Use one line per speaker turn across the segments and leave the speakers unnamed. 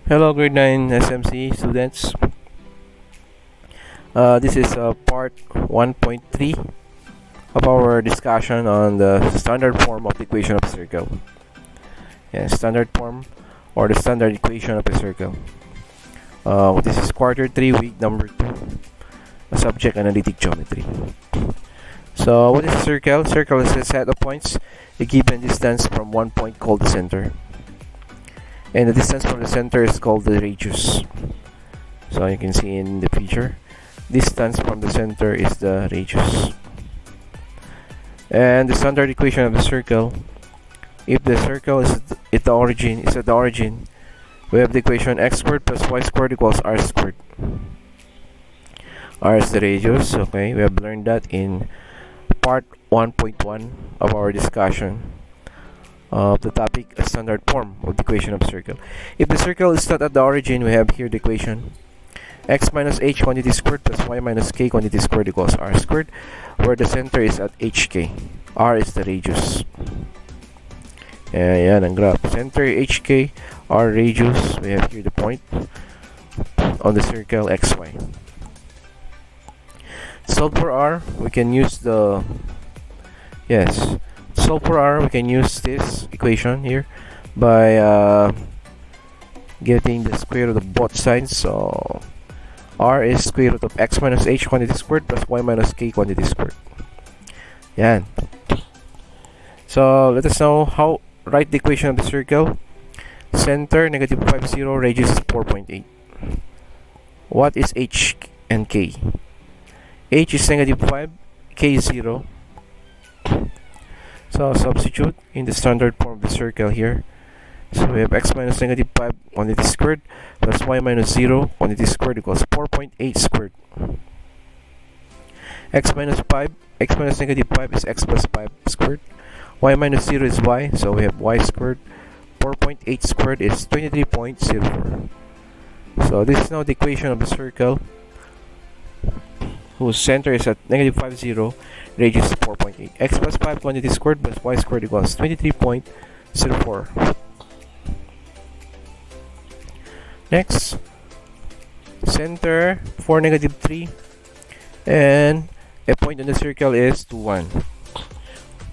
Hello, grade 9 SMC students. This is part 1.3 of our discussion on the standard form of the equation of a circle. Standard form or the standard equation of a circle. This is quarter 3, week number 2, subject analytic geometry. So, what is a circle? Circle is a set of points, a given distance from one point called the center. And the distance from the center is called the radius. So you can see in the picture, distance from the center is the radius. And the standard equation of the circle, if the circle is at the origin, we have the equation x squared plus y squared equals r squared. R is the radius. Okay, we have learned that in part 1.1 of our discussion of the topic, a standard form of the equation of circle. If the circle is not at the origin, we have here the equation x minus h quantity squared plus y minus k quantity squared equals r squared, where the center is at hk. R is the radius. Yan ang graph. Center hk, r radius. We have here the point on the circle xy. Solve for r, we can use the solve for r, we can use this equation here by getting the square root of both sides. So r is square root of x minus h quantity squared plus y minus k quantity squared. Yan. So let us know how write the equation of the circle. Center negative 5, 0, radius is 4.8. What is h and k? H is negative 5, k is 0. So substitute in the standard form of the circle here. So we have x minus negative 5 quantity squared plus y minus 0 quantity squared equals 4.8 squared. X minus negative 5 is x plus 5 squared. Y minus 0 is y, so we have y squared. 4.8 squared is 23.04. So this is now the equation of the circle whose center is at negative 5, 0, radius is 4.8. X plus 5 quantity squared plus y squared equals 23.04. Next, center 4, negative 3, and a point on the circle is 2, 1.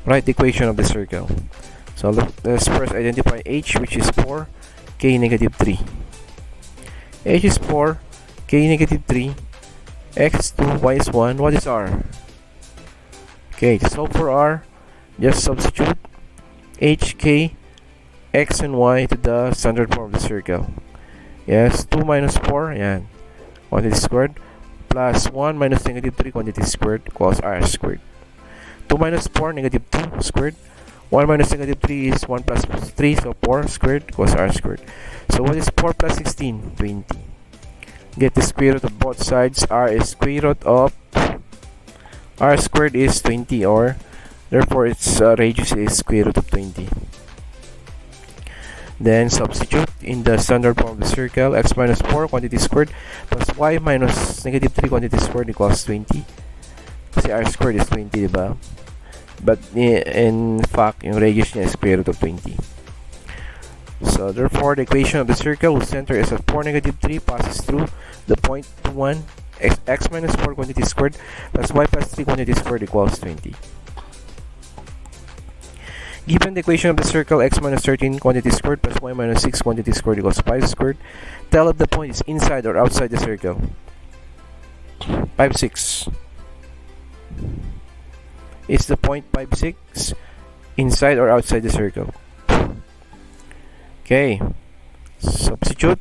Write the equation of the circle. So let's first identify h, which is 4, k negative 3. H is 4, k negative 3, x 2, y is 1. What is r? Okay, to solve for r, just substitute h, k, x, and y to the standard form of the circle. Yes, 2 minus 4, yan, quantity squared, plus 1 minus negative 3 quantity squared equals r squared. 2 minus 4, negative 2 squared. 1 minus negative 3 is 1 plus 3, so 4 squared equals r squared. So what is 4 plus 16? 20. Get the square root of both sides. R is square root of r squared is 20, or therefore its radius is square root of 20. Then substitute in the standard form of the circle. X minus 4 quantity squared plus y minus negative 3 quantity squared equals 20. Kasi r squared is 20, diba? But in fact, yung radius niya is square root of 20. So therefore, the equation of the circle whose center is at 4, negative 3 passes through the point 2, 1. X minus 4 quantity squared plus y plus 3 quantity squared equals 20. Given the equation of the circle x minus 13 quantity squared plus y minus 6 quantity squared equals 5 squared, tell if the point is inside or outside the circle. 5, 6. Is the point 5, 6 inside or outside the circle? Okay, substitute.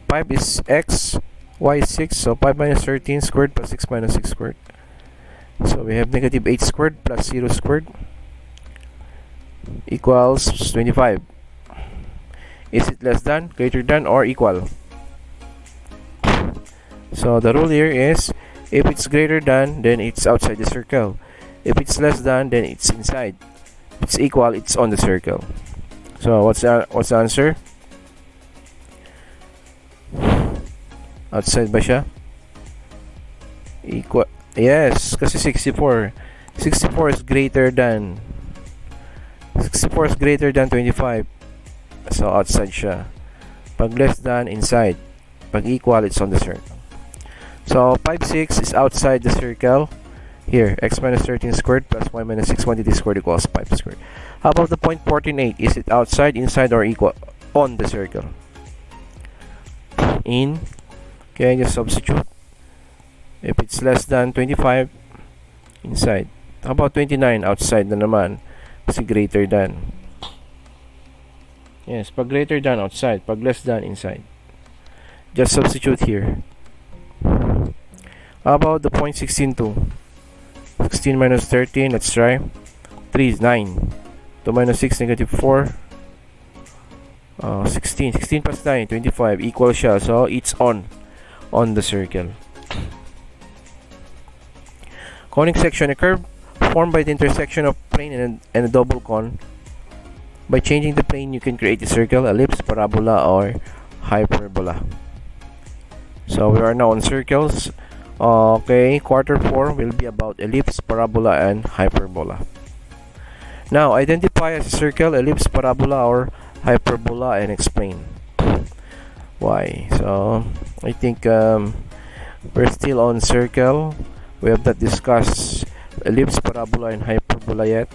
5 is x, y is 6, so 5 minus 13 squared plus 6 minus 6 squared. So we have negative 8 squared plus 0 squared equals 25. Is it less than, greater than, or equal? So the rule here is, if it's greater than, then it's outside the circle. If it's less than, then it's inside. If it's equal, it's on the circle. So what's the answer? Outside ba siya? Equal. Yes, kasi 64. 64 is greater than 64 is greater than 25. So outside siya. Pag less than, inside. Pag equal, it's on the circle. So 5, 6 is outside the circle. Here, x minus 13 squared plus y minus 6 quantity squared equals 5 squared. How about the point 14.8? Is it outside, inside, or equal on the circle? In. Okay, just substitute. If it's less than 25, inside. How about 29? Outside na naman. Kasi greater than. Yes, pag greater than, outside. Pag less than, inside. Just substitute here. How about the point 16.2? 16 minus 13, let's try. 3 is 9. 2 minus 6, negative 4. 16. 16 plus 9, 25. Equal siya. So, it's on the circle. Conic section. A curve formed by the intersection of plane and a double cone. By changing the plane, you can create a circle, ellipse, parabola, or hyperbola. So, we are now on circles. Okay, quarter 4 will be about ellipse, parabola, and hyperbola. Now, identify a circle, ellipse, parabola, or hyperbola and explain why. So, I think we're still on circle. We have not discussed ellipse, parabola, and hyperbola yet.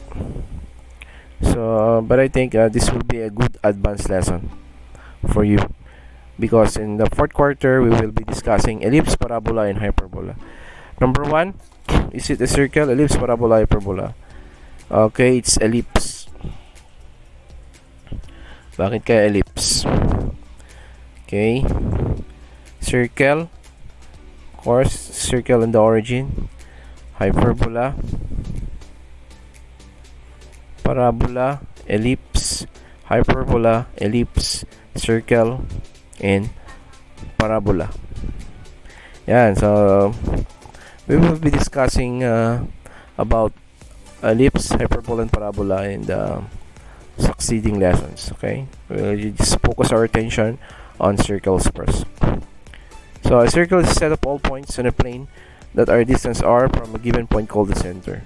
So, but I think this will be a good advanced lesson for you. Because in the fourth quarter, we will be discussing ellipse, parabola, and hyperbola. Number 1, is it a circle, ellipse, parabola, hyperbola? Okay, it's ellipse. Bakit kaya ellipse? Okay. Circle. Of course, circle in the origin. Hyperbola. Parabola, ellipse, hyperbola, ellipse, circle, and parabola. Yan, so we will be discussing about ellipse, hyperbola, and parabola in the succeeding lessons. Okay, we'll just focus our attention on circles first. So a circle is a set of all points on a plane that are distance r from a given point called the center.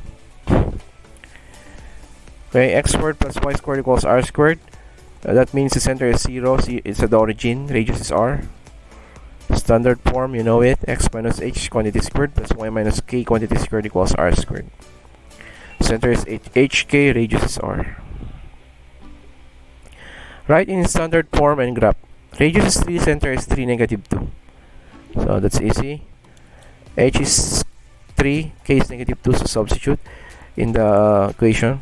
Okay, x squared plus y squared equals r squared. That means the center is 0, it's at the origin, radius is r. Standard form, you know it, x minus h quantity squared plus y minus k quantity squared equals r squared. Center is hk, radius is r. Write in standard form and graph. Radius is 3, center is 3, negative 2. So that's easy. H is 3, k is negative 2, so substitute in the equation.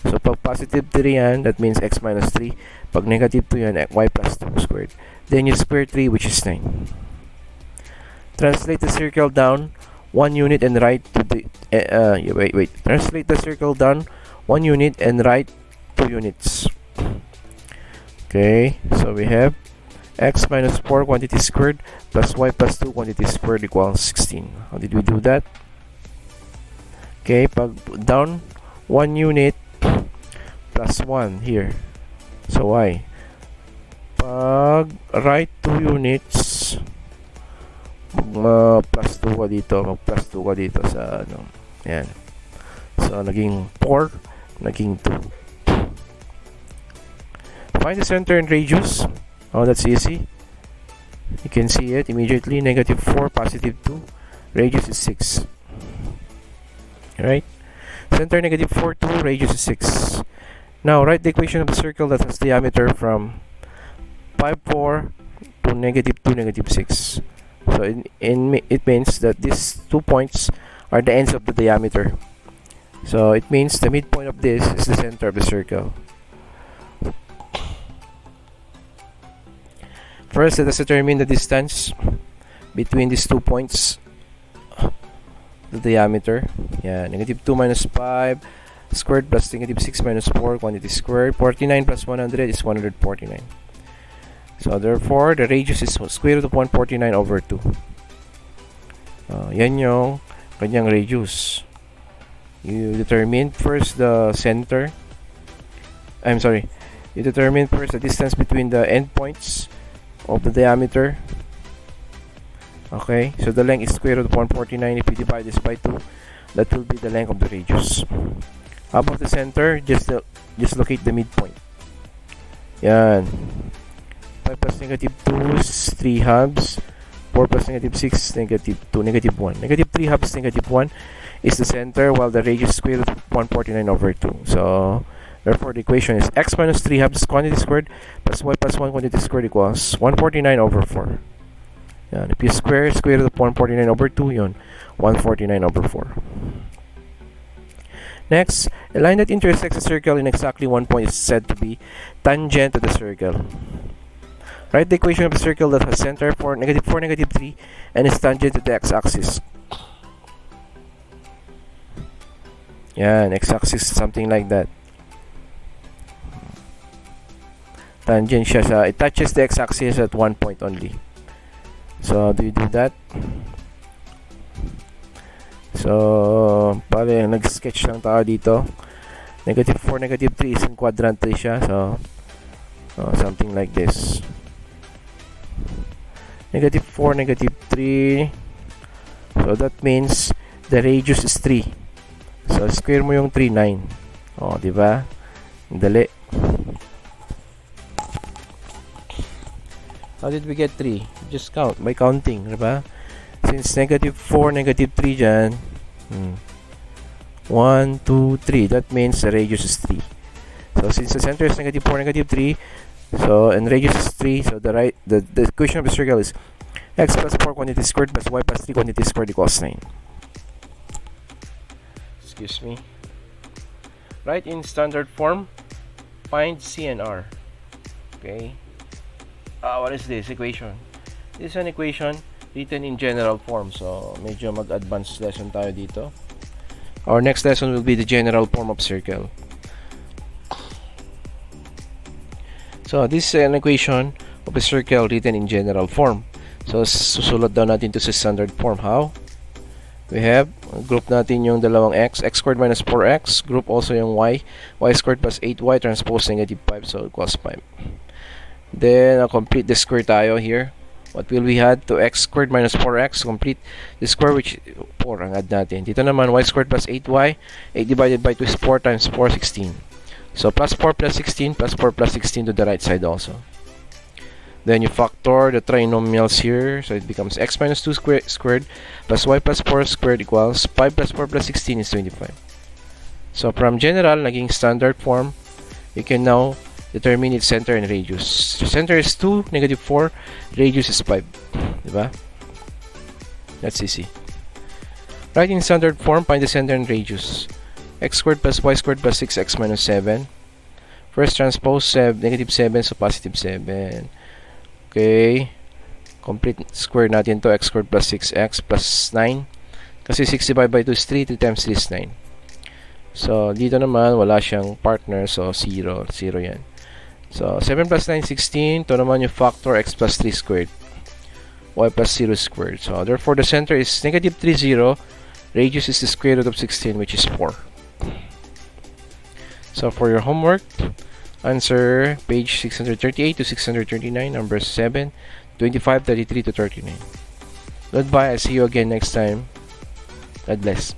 So pag positive 3 yan, that means x minus 3. Pag negative 2 yan, y plus 2 squared. Then you square 3, which is 9. Translate the circle down 1 unit and write to the wait. Translate the circle down 1 unit and write 2 units. Okay, so we have x minus 4 quantity squared plus y plus 2 quantity squared equals 16. How did we do that? Okay, pag down 1 unit plus 1 here. So y. Pag right 2 units, plus 2 ka dito, mag plus 2 ka dito sa ano. Yan. So naging 4, naging 2. Find the center and radius. Oh, that's easy. You can see it immediately. Negative 4, positive 2. Radius is 6. Alright? Center negative 4, 2. Radius is 6. Now, write the equation of the circle that has diameter from 5, 4 to negative 2, negative 6. So, it means that these 2 points are the ends of the diameter. So, it means the midpoint of this is the center of the circle. First, let us determine the distance between these 2 points. The diameter. Yeah, negative 2 minus 5 squared plus negative 6 minus 4 quantity squared. 49 plus 100 is 149. So, therefore, the radius is square root of 149 over 2. Yan yung kanyang radius. You determine first the center. You determine first the distance between the endpoints of the diameter. Okay, so the length is square root of 149. If you divide this by 2, that will be the length of the radius. How about the center? Just locate the midpoint. Yan. 5 plus negative 2 is 3 halves. 4 plus negative 6, negative 2, negative 1. Negative 3 halves, negative 1 is the center, while the radius is square root of 149 over 2. So, therefore, the equation is x minus 3 halves quantity squared plus y plus 1 quantity squared equals 149 over 4. Yan. If you square root of 149 over 2, yun, 149 over 4. Next, a line that intersects a circle in exactly one point is said to be tangent to the circle. Write the equation of a circle that has center for negative 4, negative 3, and is tangent to the x-axis. Yan, x-axis, something like that. Tangent siya sa, it touches the x-axis at one point only. So, do you do that? So, pare, nag-sketch lang tayo dito. Negative 4, negative 3 is in quadrant 3 siya. So, something like this. Negative 4, negative 3. So, that means the radius is 3. So, square mo yung 3, 9. O, diba? Dali. How did we get 3? Just count by counting, diba? Since negative 4, negative 3 dyan, 1, 2, 3. That means the radius is 3. So, since the center is negative 4, negative 3, so, and radius is 3, so the equation of the circle is x plus 4 quantity squared plus y plus 3 quantity squared equals 9. Excuse me. Write in standard form, find C and R. Okay. What is this equation? This is an equation written in general form. So, medyo mag-advanced lesson tayo dito. Our next lesson will be the general form of circle. So, this is an equation of a circle written in general form. So, susulat daw natin to sa standard form. How? We have, group natin yung dalawang x squared minus 4x. Group also yung y squared plus 8y transpose negative 5. So, equals 5. Then, complete the square tayo here. What will we add to x squared minus 4x? Complete the square, which 4 ang add natin. Dito naman, y squared plus 8y. 8 divided by 2 is 4 times 4, 16. So, plus 4 plus 16, plus 4 plus 16 to the right side also. Then, you factor the trinomials here. So, it becomes x minus 2 squared plus y plus 4 squared equals 5 plus 4 plus 16 is 25. So, from general, naging standard form, you can now determine its center and radius. The center is 2, negative 4, radius is 5. Diba? That's easy. Write in standard form, find the center and radius. X squared plus y squared plus 6x minus 7. First transpose negative 7, so positive 7. Okay. Complete square natin to x squared plus 6x plus 9. Kasi 6 divided by 2 is 3, 3 times 3 is 9. So, dito naman, wala siyang partner, so 0. 0 yan. So, 7 plus 9, 16. Ito naman yung factor x plus 3 squared. Y plus 0 squared. So, therefore, the center is negative 3, 0. Radius is the square root of 16, which is 4. So, for your homework, answer page 638 to 639, number 7, 25, 33 to 39. Goodbye. I'll see you again next time. God bless.